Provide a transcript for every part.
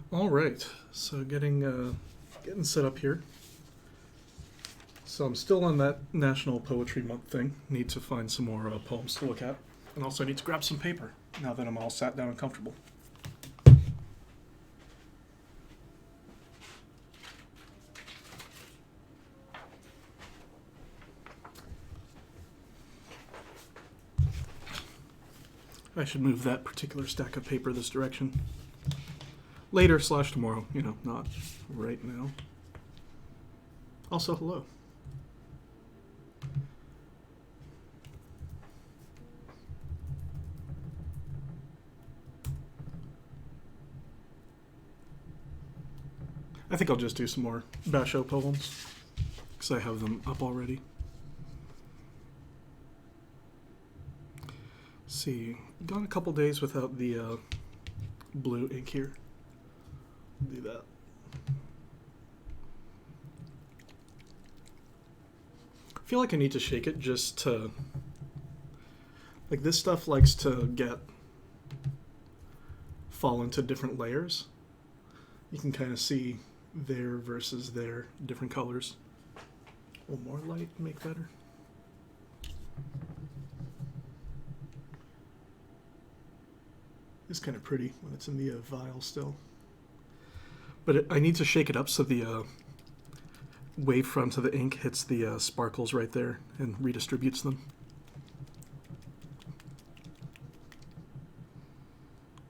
All right, so getting set up here. So I'm still on that National Poetry Month thing. Need to find some more poems to look at, and also need to grab some paper now that I'm all sat down and comfortable. I should move that particular stack of paper this direction. Later / tomorrow, not right now. Also, hello. I think I'll just do some more Basho poems because I have them up already. Let's see, gone a couple days without the blue ink here. Do that. I feel like I need to shake it just to. Like, this stuff likes to fall into different layers. You can kind of see there versus there, different colors. A little more light, make better. It's kind of pretty when it's in the vial still. But I need to shake it up so the wavefront of the ink hits the sparkles right there and redistributes them.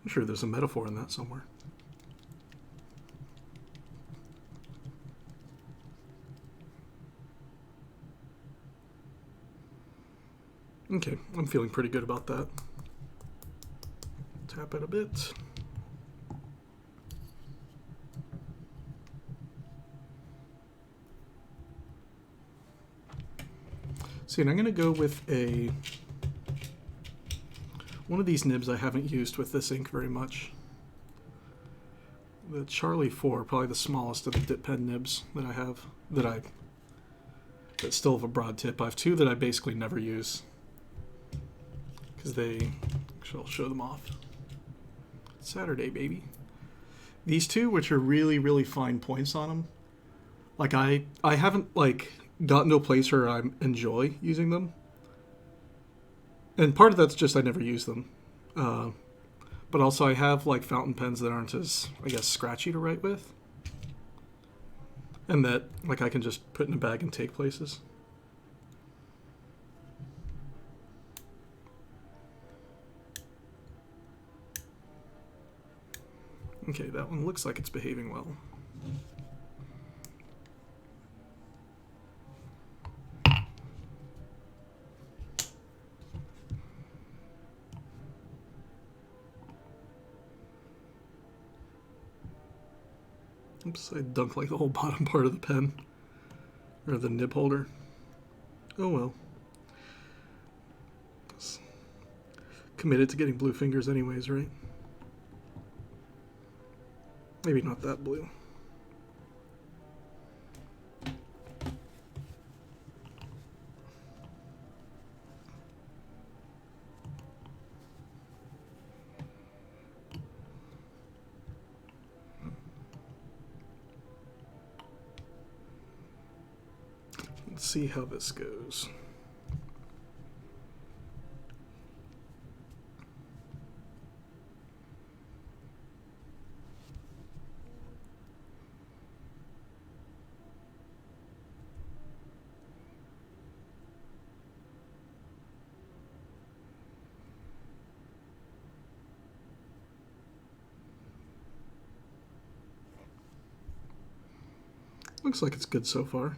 I'm sure there's a metaphor in that somewhere. Okay, I'm feeling pretty good about that. Tap it a bit. See, and I'm going to go with one of these nibs I haven't used with this ink very much. The Charlie 4, probably the smallest of the dip pen nibs that I have, that still have a broad tip. I have two that I basically never use because actually I'll show them off. Saturday, baby. These two, which are really, really fine points on them, like I haven't gotten to a place where I enjoy using them. And part of that's just I never use them. But also I have fountain pens that aren't as, I guess, scratchy to write with. And that I can just put in a bag and take places. Okay, that one looks like it's behaving well. Oops, I dunked the whole bottom part of the pen. Or the nib holder. Oh well. Committed to getting blue fingers anyways, right? Maybe not that blue. Let's see how this goes. Looks like it's good so far.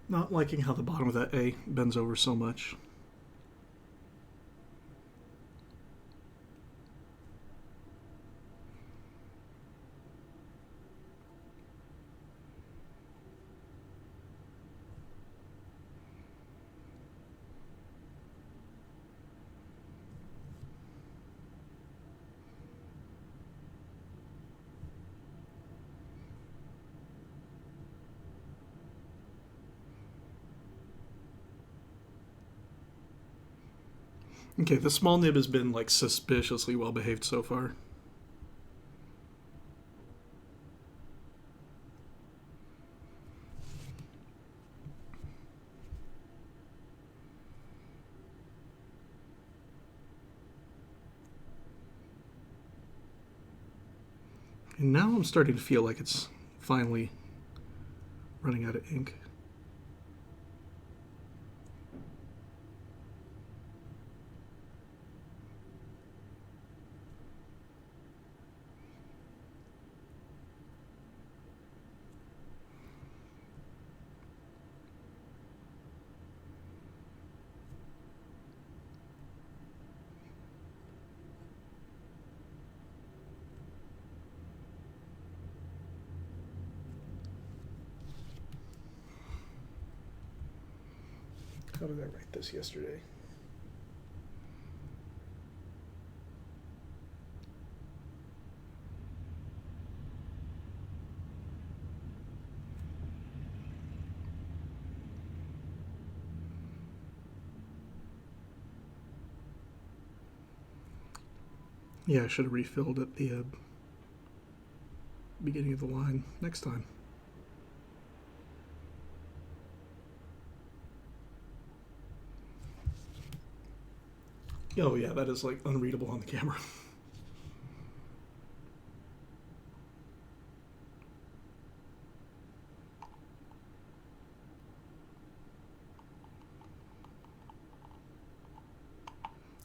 Not liking how the bottom of that A bends over so much. Okay, the small nib has been like suspiciously well behaved so far. And now I'm starting to feel like it's finally running out of ink. How did I write this yesterday? Yeah, I should have refilled at the beginning of the line next time. Oh yeah, that is like unreadable on the camera.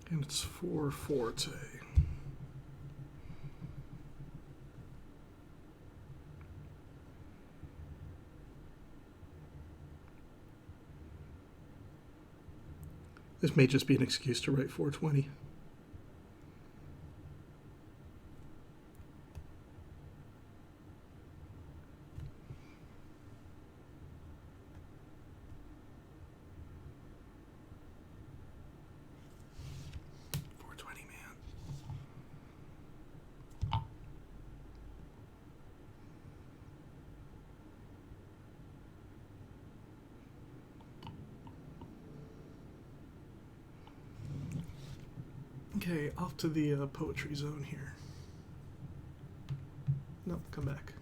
And it's 4 Forte. This may just be an excuse to write 420. Okay, off to the poetry zone here. No, come back.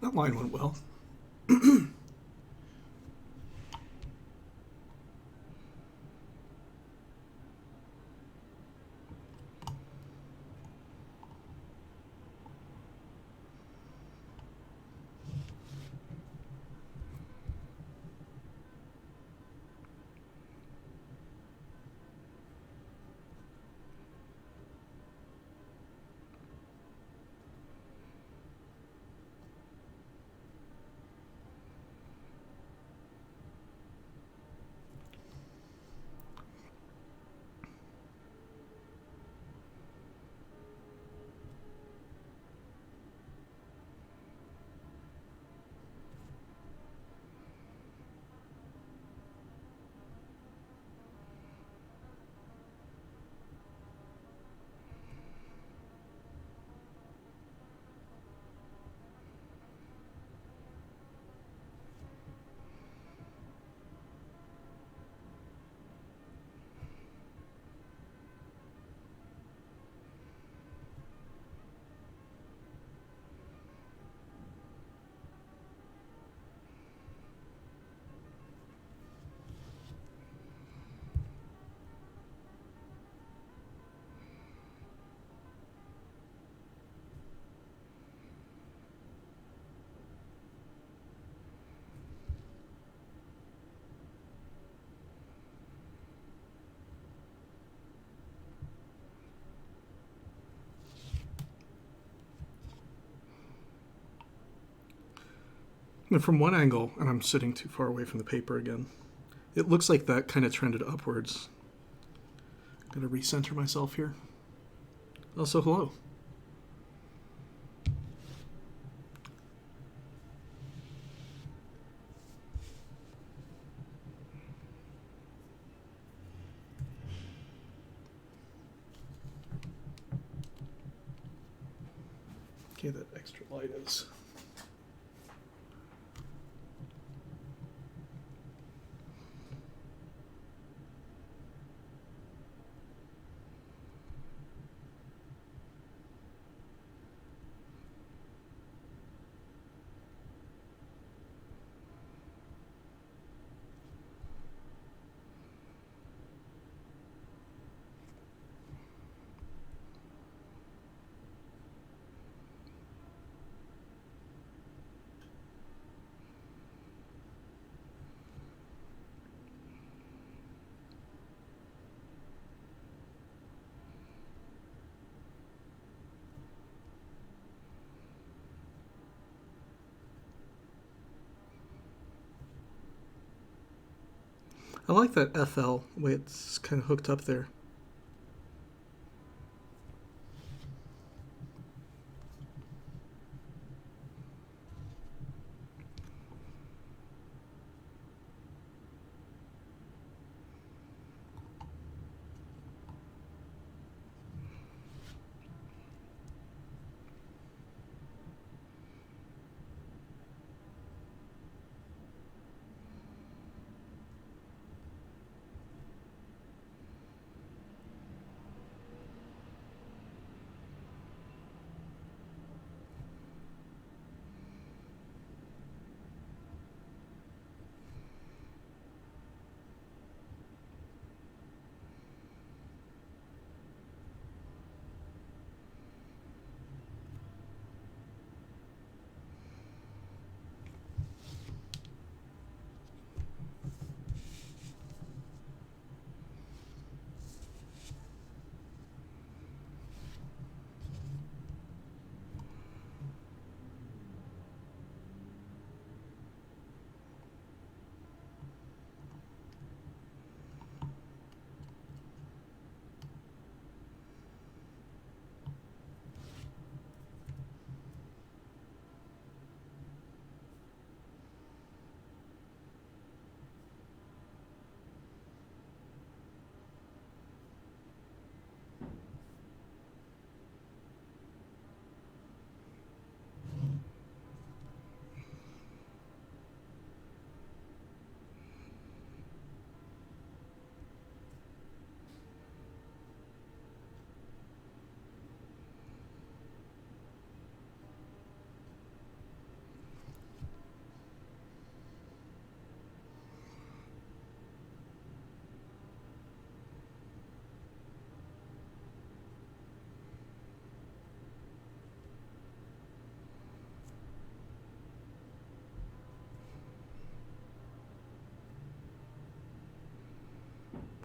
That line went well. And from one angle, and I'm sitting too far away from the paper again, it looks like that kind of trended upwards. I'm going to recenter myself here. Also, hello. Okay, that extra light is... I like that FL, the way it's kind of hooked up there.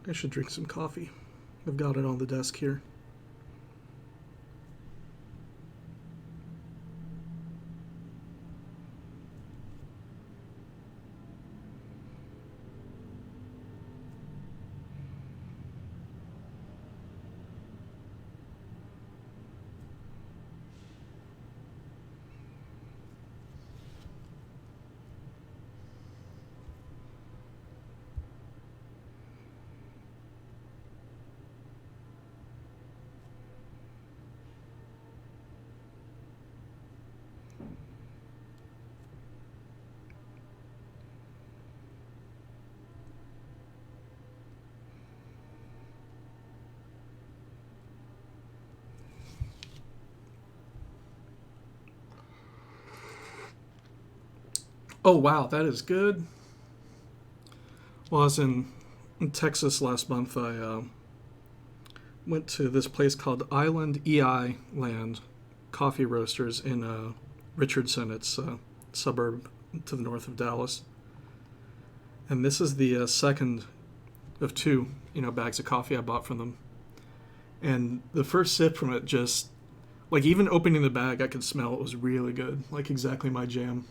I should drink some coffee. I've got it on the desk here. Oh, wow, that is good. Well, I was in Texas last month. I went to this place called Island EI Land Coffee Roasters in Richardson. It's a suburb to the north of Dallas. And this is the second of two, bags of coffee I bought from them. And the first sip from it just, like even opening the bag, I could smell it was really good. Like exactly my jam.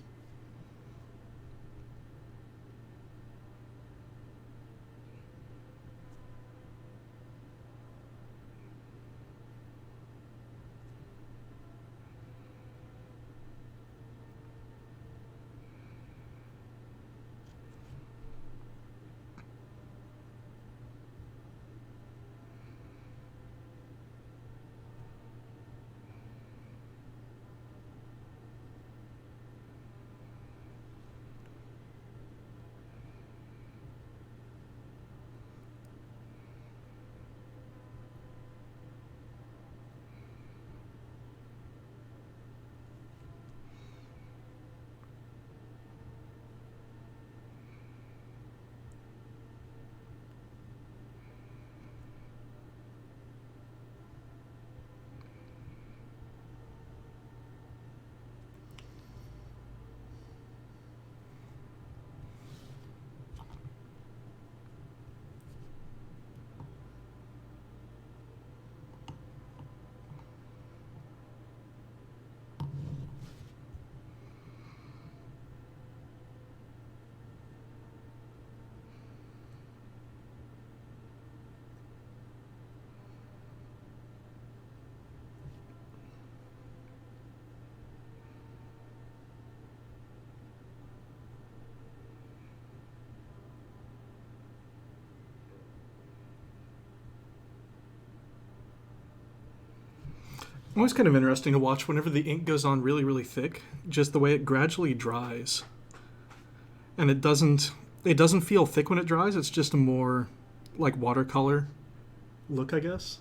Always kind of interesting to watch whenever the ink goes on really, really thick, just the way it gradually dries. And it doesn't feel thick when it dries, it's just a more like watercolor look, I guess.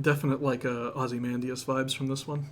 Definite like Ozymandias vibes from this one.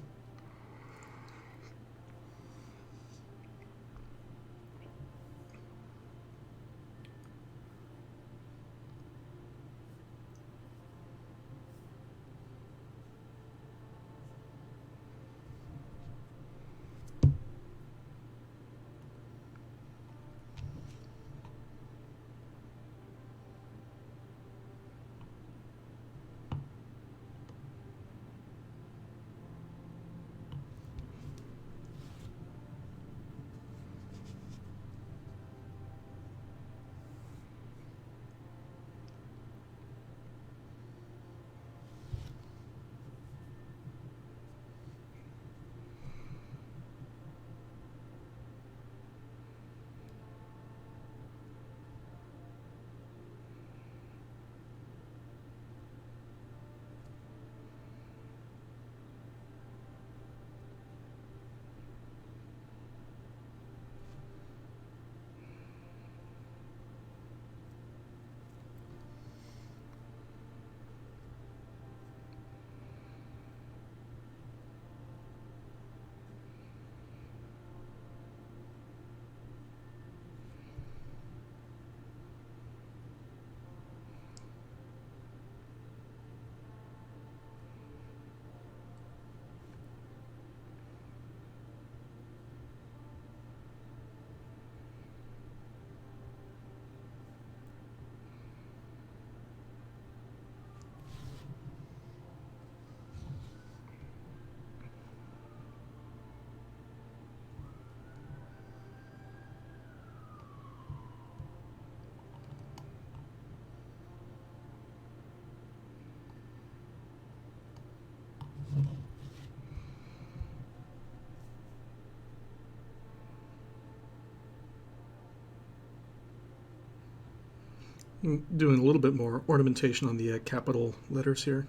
Doing a little bit more ornamentation on the capital letters here.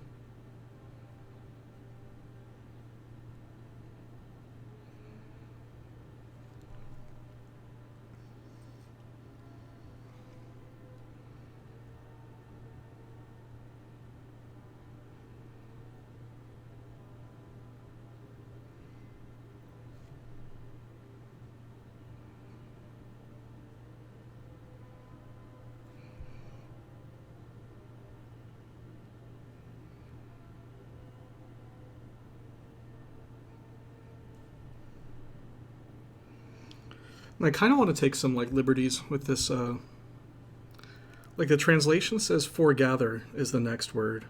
And I kind of want to take some like liberties with this. Like the translation says, "foregather" is the next word,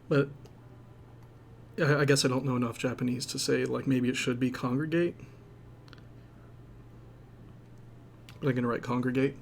but I guess I don't know enough Japanese to say like maybe it should be congregate. But I'm gonna write congregate.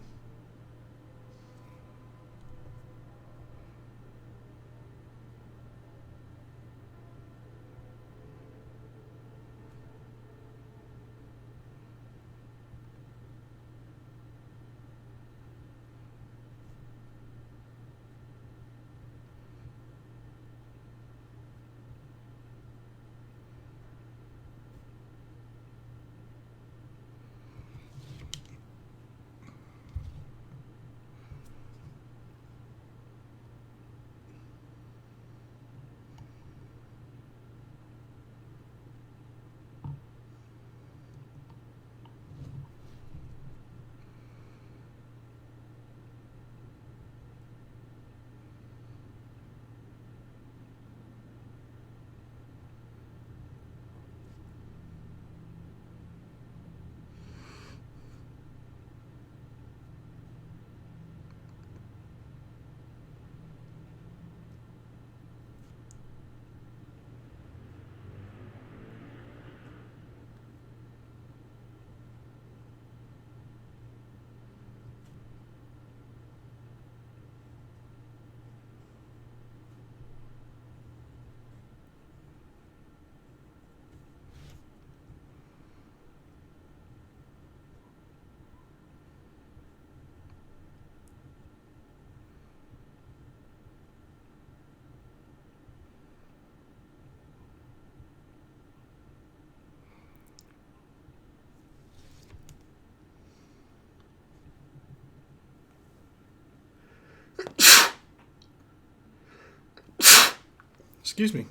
Excuse me.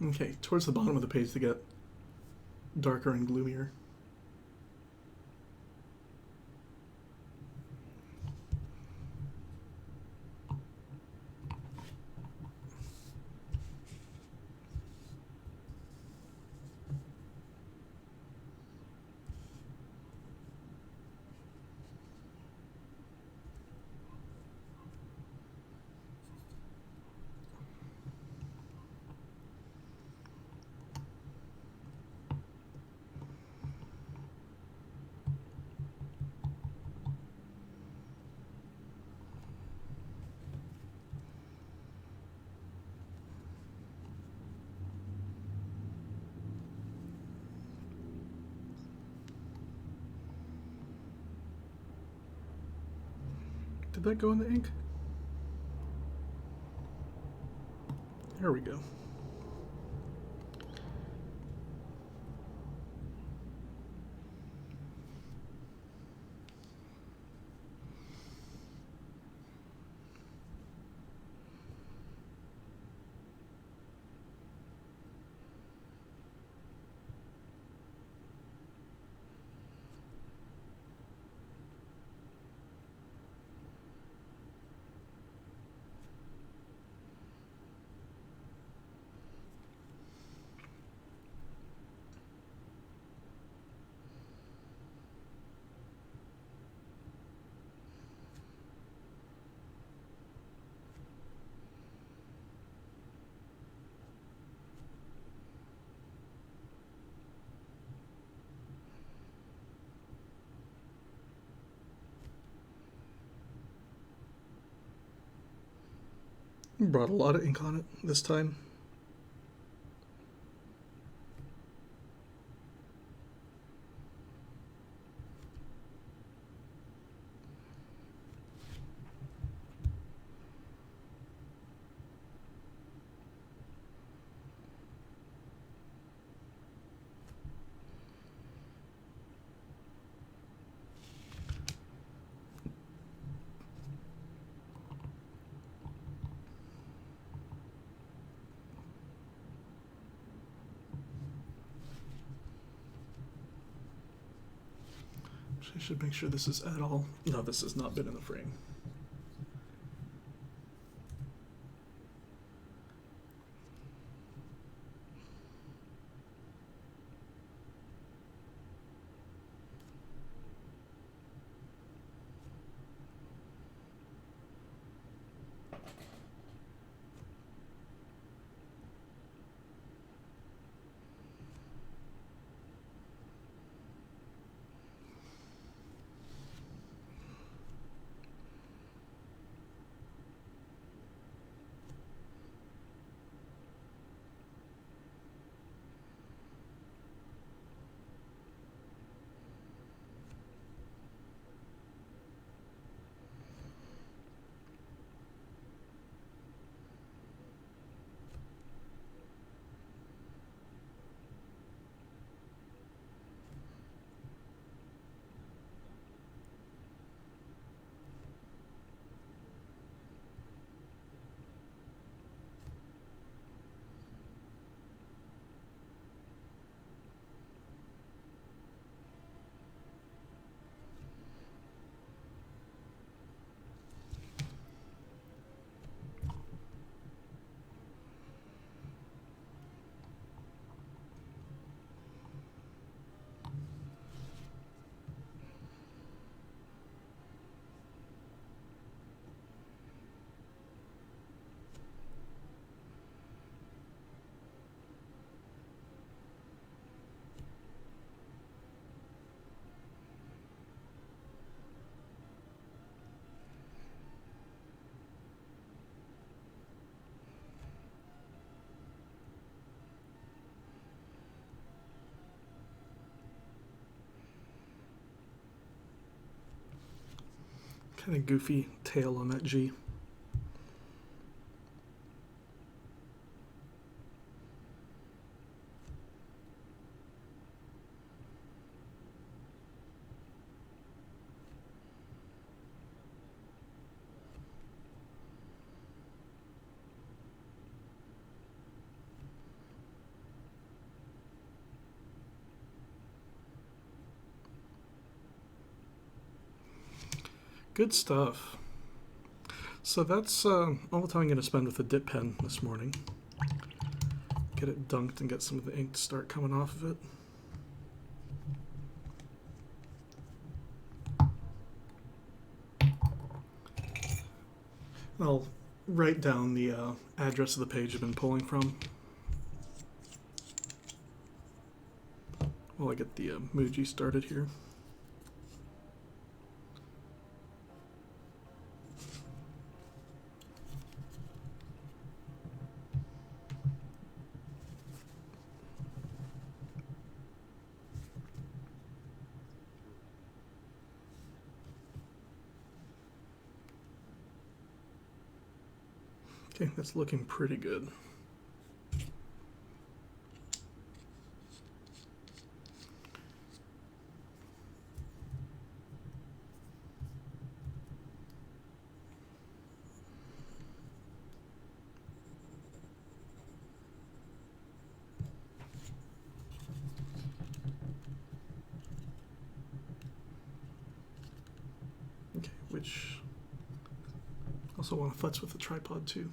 Okay, towards the bottom of the page they get darker and gloomier. Did that go in the ink? There we go. Brought a lot of ink on it this time. I should make sure this is at all. No, this has not been in the frame. Kind of goofy tail on that G. Good stuff. So that's all the time I'm going to spend with the dip pen this morning. Get it dunked and get some of the ink to start coming off of it. I'll write down the address of the page I've been pulling from while I get the Muji started here. Okay, that's looking pretty good. Okay, which also want to futz with the tripod too.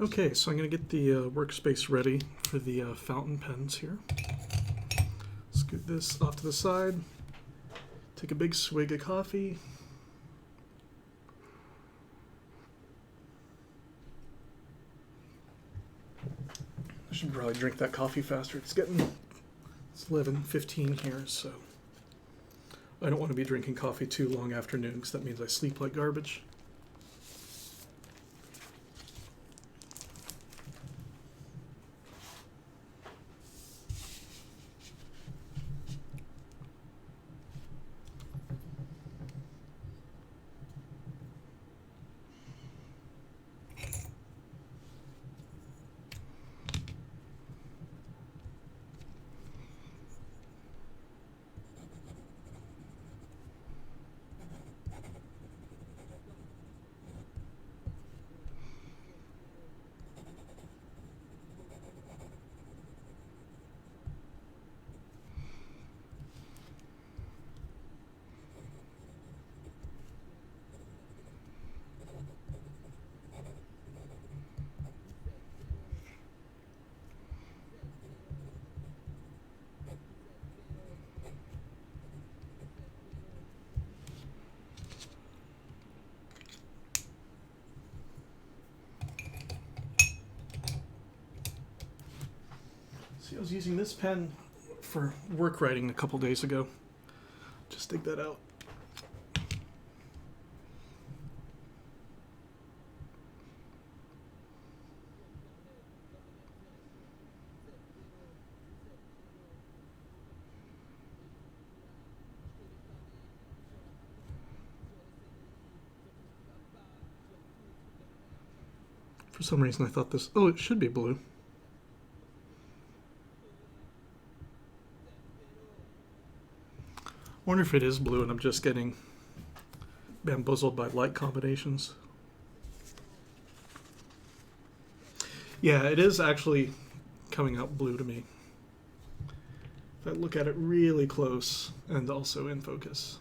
Okay, so I'm going to get the workspace ready for the fountain pens here. Scoot this off to the side. Take a big swig of coffee. I should probably drink that coffee faster. It's 11:15 here, so I don't want to be drinking coffee too long afternoon because that means I sleep like garbage. See, I was using this pen for work writing a couple days ago. Just dig that out. For some reason I thought this, oh, it should be blue. Wonder if it is blue and I'm just getting bamboozled by light combinations. Yeah, it is actually coming out blue to me. If I look at it really close and also in focus.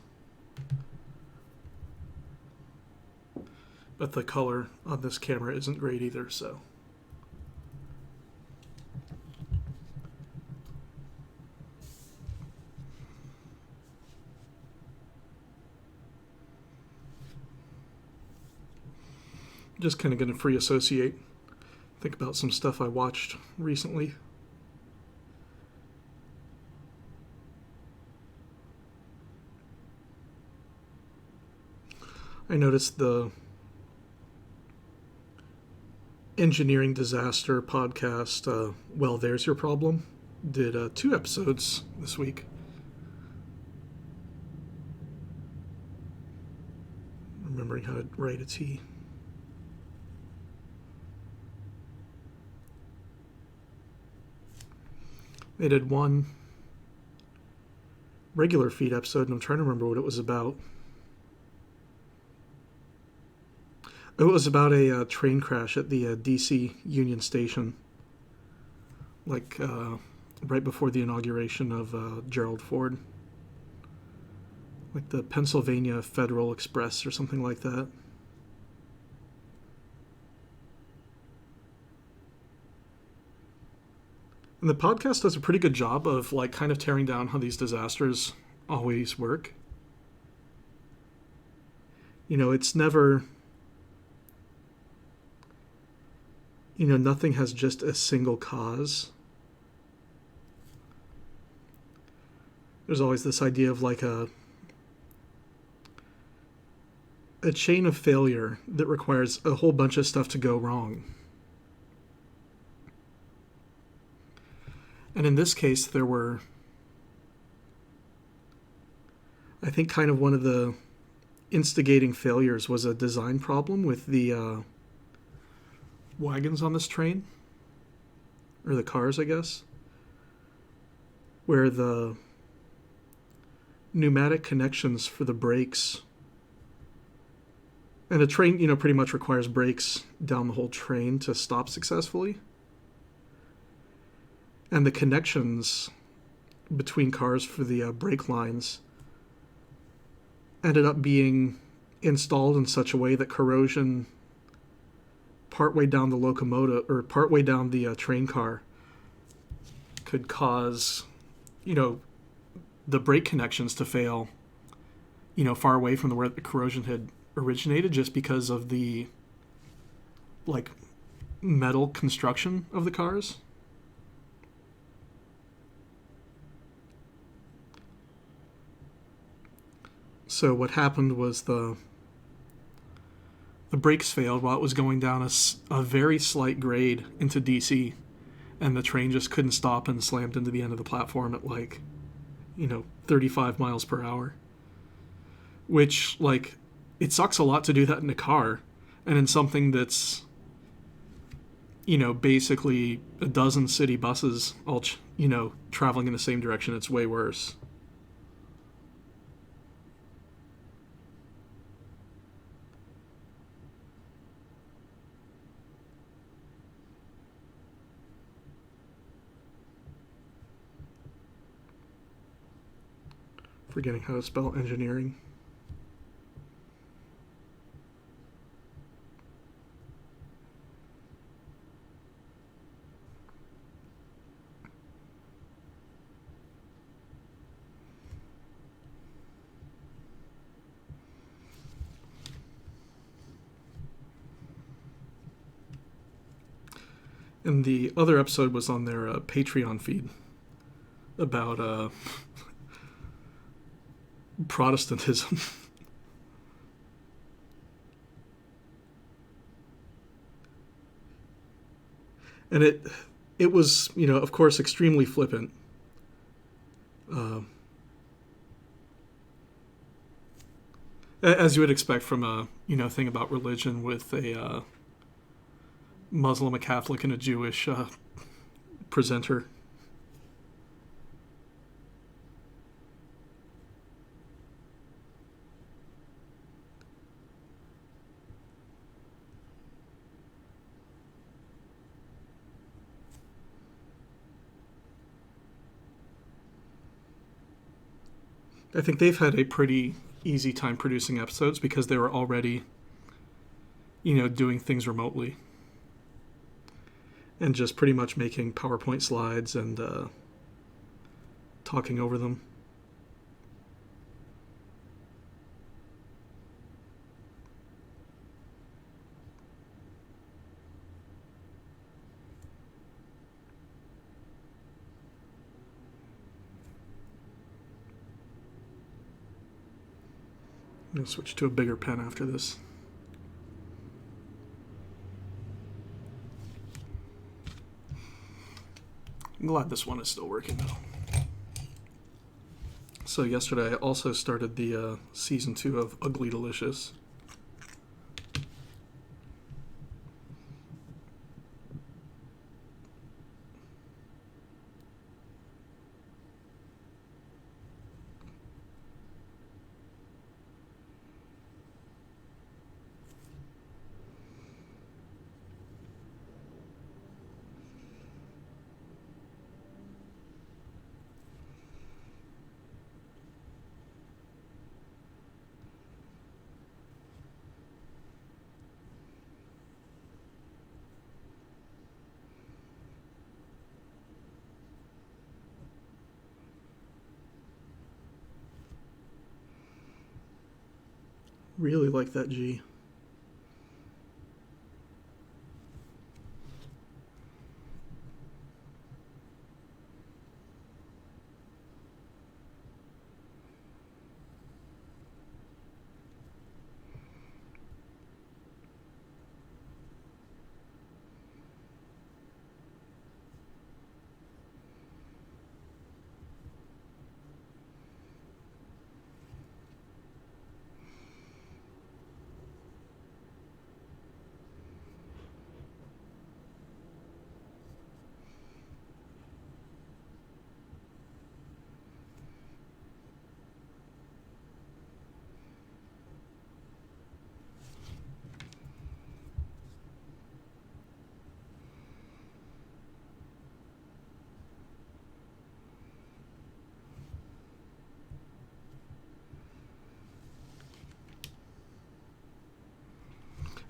But the color on this camera isn't great either, so. just kind of going to free associate. Think about some stuff I watched recently. I noticed the Engineering Disaster podcast, Well, There's Your Problem, did 2 episodes this week. Remembering how to write a T. They did one regular feed episode, and I'm trying to remember what it was about. It was about a train crash at the D.C. Union Station, like right before the inauguration of Gerald Ford. Like the Pennsylvania Federal Express or something like that. And the podcast does a pretty good job of like kind of tearing down how these disasters always work. You know, it's never, you know, nothing has just a single cause. There's always this idea of like a chain of failure that requires a whole bunch of stuff to go wrong. And in this case, there were, I think, kind of one of the instigating failures was a design problem with the wagons on this train, or the cars, I guess, where the pneumatic connections for the brakes, and a train, you know, pretty much requires brakes down the whole train to stop successfully. And the connections between cars for the brake lines ended up being installed in such a way that corrosion partway down the locomotive, or partway down the train car, could cause, you know, the brake connections to fail, you know, far away from where the corrosion had originated, just because of the like metal construction of the cars. So what happened was the brakes failed while it was going down a very slight grade into DC, and the train just couldn't stop and slammed into the end of the platform at like, you know, 35 miles per hour. Which, like, it sucks a lot to do that in a car, and in something that's, you know, basically a dozen city buses all, you know, traveling in the same direction. It's way worse. Forgetting how to spell engineering. And the other episode was on their Patreon feed about Protestantism. And it was, you know, of course, extremely flippant. As you would expect from a, you know, thing about religion with a Muslim, a Catholic, and a Jewish presenter. I think they've had a pretty easy time producing episodes because they were already, you know, doing things remotely. And just pretty much making PowerPoint slides and talking over them. I'm going to switch to a bigger pen after this. I'm glad this one is still working though. So yesterday I also started the season 2 of Ugly Delicious. Really like that G.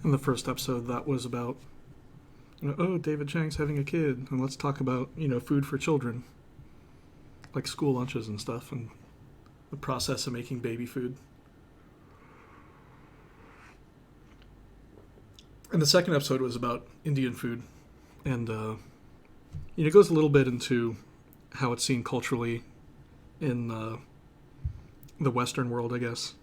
In the first episode, that was about, oh, David Chang's having a kid, and let's talk about, food for children, like school lunches and stuff, and the process of making baby food. And the second episode was about Indian food, and it goes a little bit into how it's seen culturally in the Western world, I guess.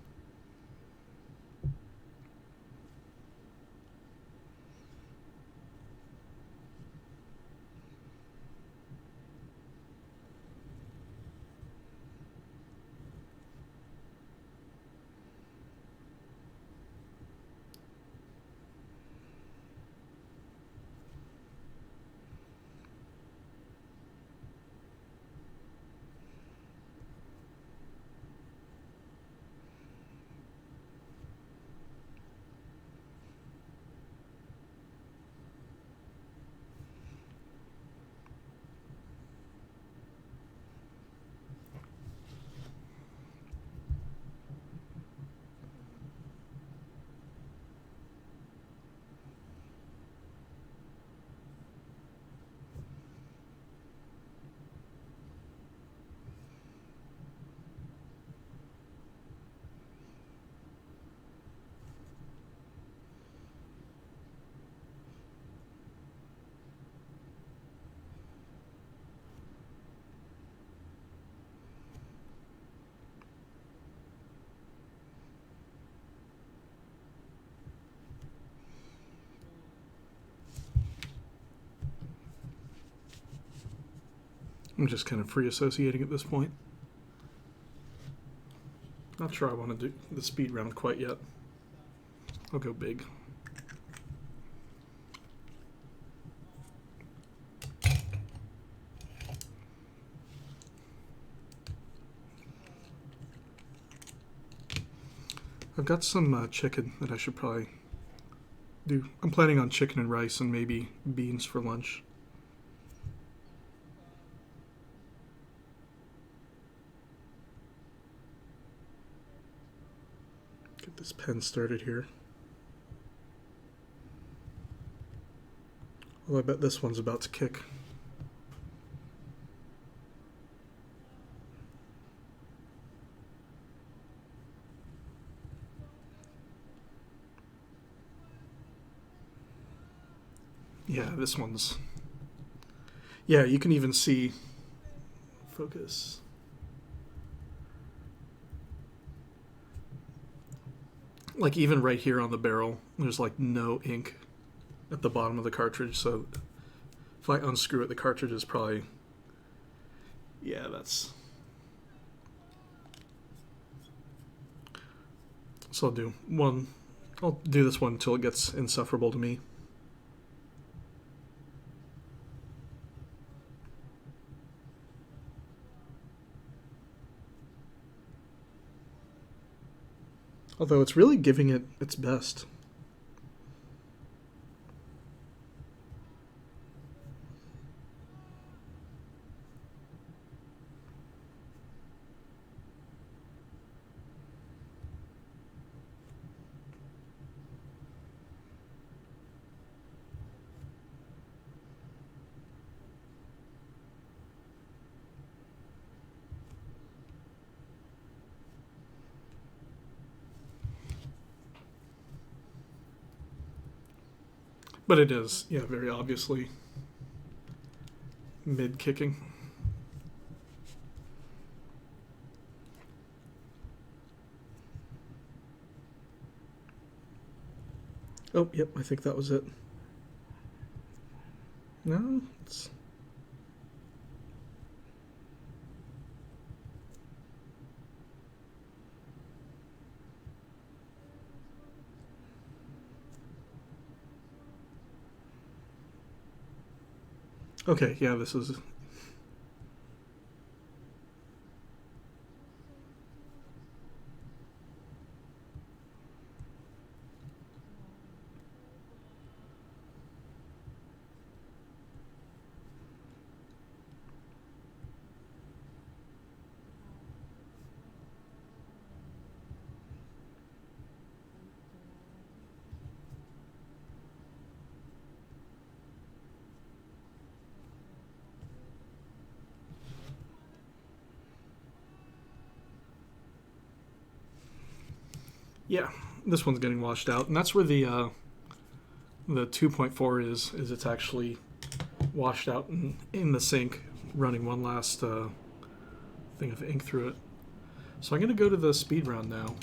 I'm just kind of free associating at this point. Not sure I want to do the speed round quite yet. I'll go big. I've got some chicken that I should probably do. I'm planning on chicken and rice and maybe beans for lunch. Get this pen started here. Well, I bet this one's about to kick. Yeah, this one's... Yeah, you can even see... Focus. like even right here on the barrel, there's like no ink at the bottom of the cartridge. So if I unscrew it, the cartridge is probably, yeah, that's. So I'll do this one until it gets insufferable to me. Although it's really giving it its best. But it is, yeah, very obviously mid-kicking. Oh, yep, I think that was it. No, it's... Okay, yeah, this is... Yeah, this one's getting washed out. And that's where the 2.4 is it's actually washed out in the sink, running one last thing of ink through it. So I'm going to go to the speed round now.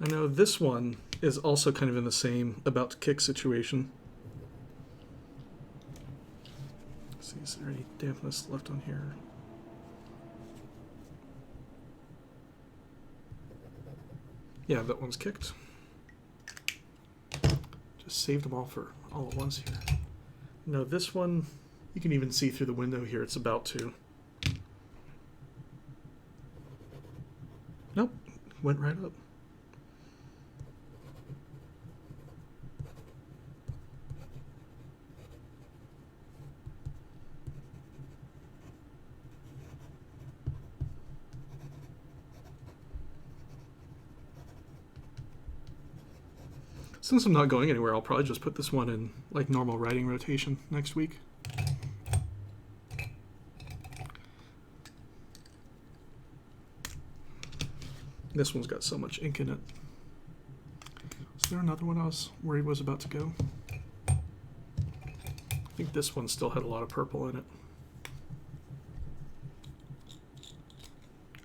I know this one is also kind of in the same about to kick situation. Let's see, is there any dampness left on here? Yeah, that one's kicked. Just saved them all for all at once here. No, this one, you can even see through the window here, it's about to. Nope, went right up. Since I'm not going anywhere, I'll probably just put this one in like normal writing rotation next week. This one's got so much ink in it. Is there another one I was worried was about to go? I think this one still had a lot of purple in it.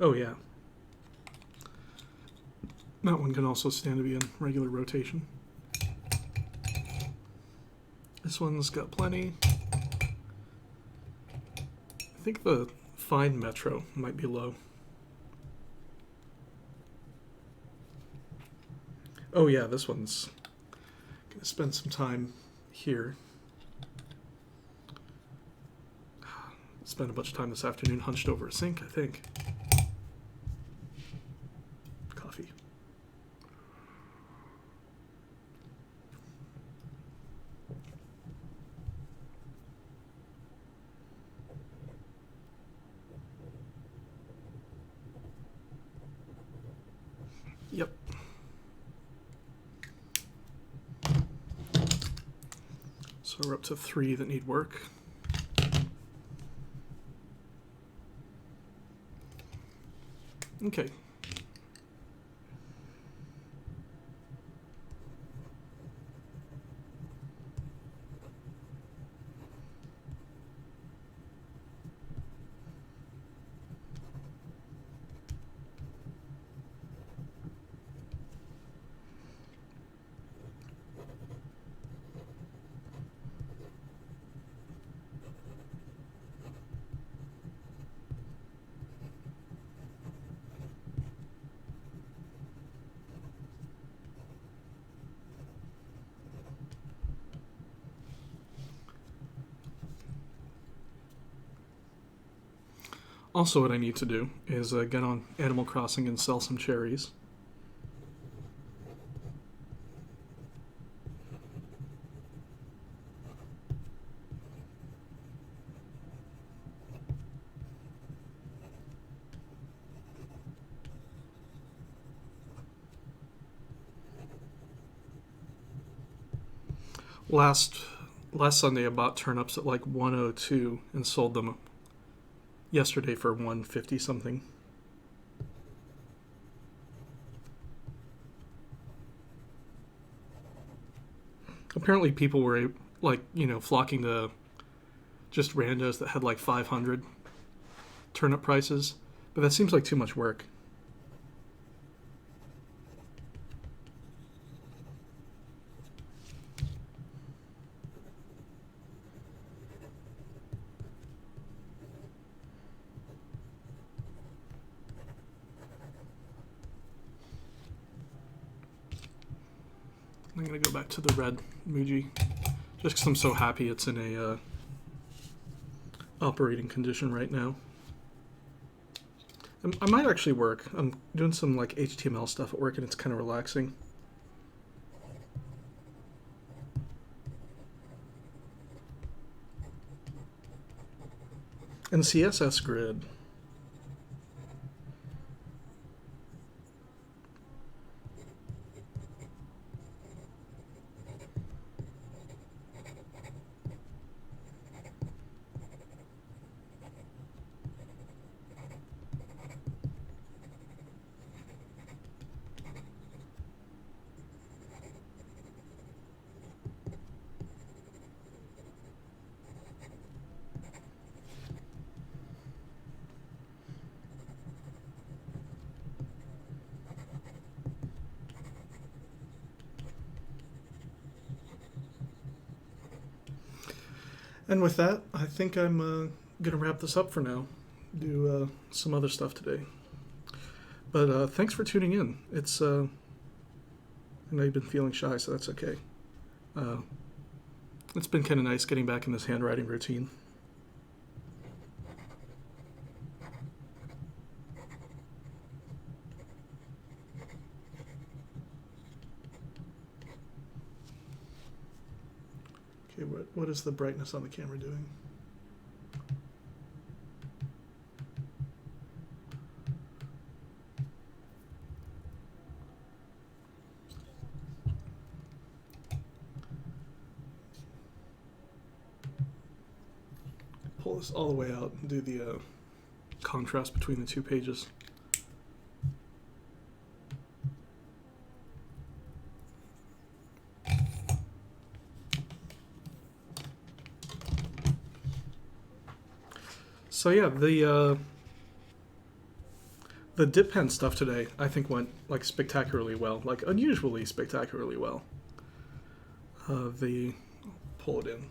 Oh yeah. That one can also stand to be in regular rotation. This one's got plenty. I think the fine Metro might be low. Oh yeah, this one's gonna spend some time here. Spent a bunch of time this afternoon hunched over a sink, I think. Coffee. Yep. So we're up to 3 that need work. Okay. Also, what I need to do is get on Animal Crossing and sell some cherries. Last Sunday, I bought turnips at like 102 and sold them yesterday for 150 something. Apparently, people were like, flocking to just randos that had like 500 turnip prices, but that seems like too much work. I'm gonna go back to the red Muji, just because I'm so happy it's in a operating condition right now. I might actually work. I'm doing some like HTML stuff at work, and it's kind of relaxing. And CSS Grid. And with that, I think I'm going to wrap this up for now. Do some other stuff today. But thanks for tuning in. It's I know you've been feeling shy, so that's okay. It's been kind of nice getting back in this handwriting routine. Okay, what is the brightness on the camera doing? Pull this all the way out and do the contrast between the two pages. So yeah, the dip pen stuff today I think went like spectacularly well, like unusually spectacularly well. Pull it in.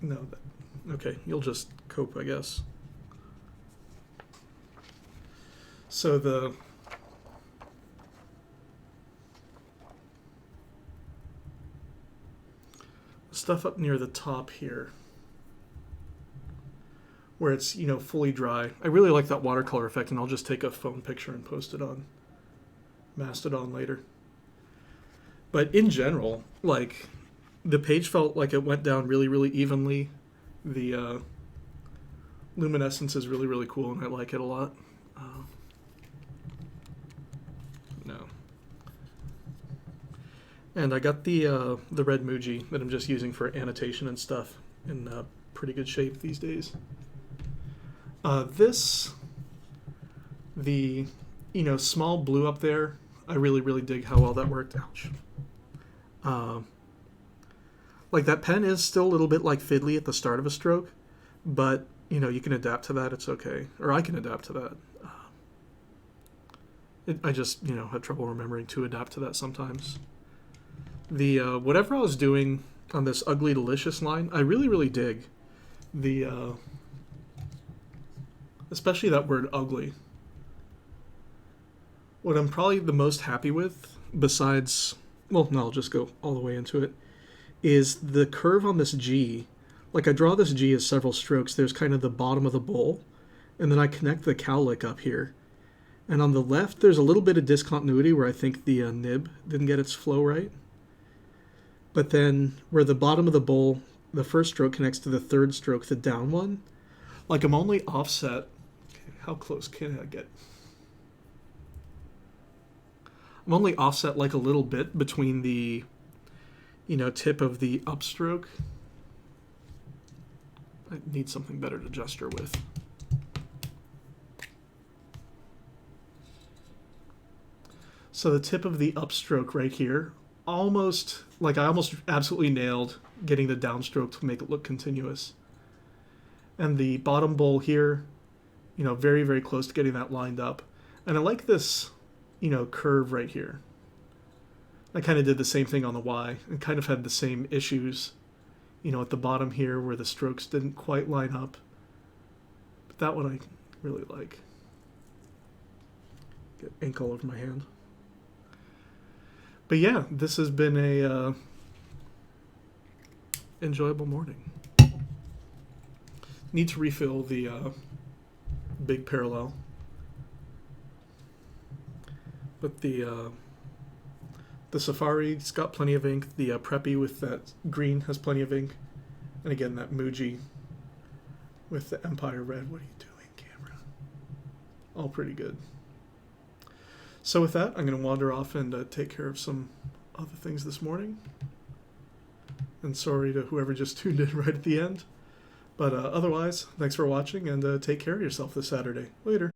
No, okay, you'll just cope, I guess. So the stuff up near the top here, where it's, fully dry, I really like that watercolor effect, and I'll just take a phone picture and post it on Mastodon later. But in general, like, the page felt like it went down really, really evenly. The luminescence is really, really cool, and I like it a lot. No. And I got the red Muji that I'm just using for annotation and stuff in pretty good shape these days. The small blue up there, I really, really dig how well that worked. Ouch. Like, that pen is still a little bit like fiddly at the start of a stroke, but you can adapt to that. It's okay, or I can adapt to that. I just have trouble remembering to adapt to that sometimes. The whatever I was doing on this Ugly Delicious line, I really, really dig. The especially that word ugly. What I'm probably the most happy with, besides well, no, I'll just go all the way into it, is the curve on this G. Like I draw this G as several strokes. There's kind of the bottom of the bowl, and then I connect the cowlick up here. And on the left, there's a little bit of discontinuity where I think the nib didn't get its flow right. But then where the bottom of the bowl, the first stroke connects to the third stroke, the down one, like I'm only offset. Okay, how close can I get? I'm only offset like a little bit between the, tip of the upstroke. I need something better to gesture with. So the tip of the upstroke right here, I almost absolutely nailed getting the downstroke to make it look continuous. And the bottom bowl here, very, very close to getting that lined up. And I like this, curve right here. I kind of did the same thing on the Y and kind of had the same issues, at the bottom here where the strokes didn't quite line up. But that one I really like. Get ink all over my hand. But yeah, this has been a enjoyable morning. Need to refill the big parallel. But the Safari's got plenty of ink. The Preppy with that green has plenty of ink. And again, that Muji with the Empire Red. What are you doing, camera? All pretty good. So with that, I'm going to wander off and take care of some other things this morning. And sorry to whoever just tuned in right at the end. But otherwise, thanks for watching, and take care of yourself this Saturday. Later.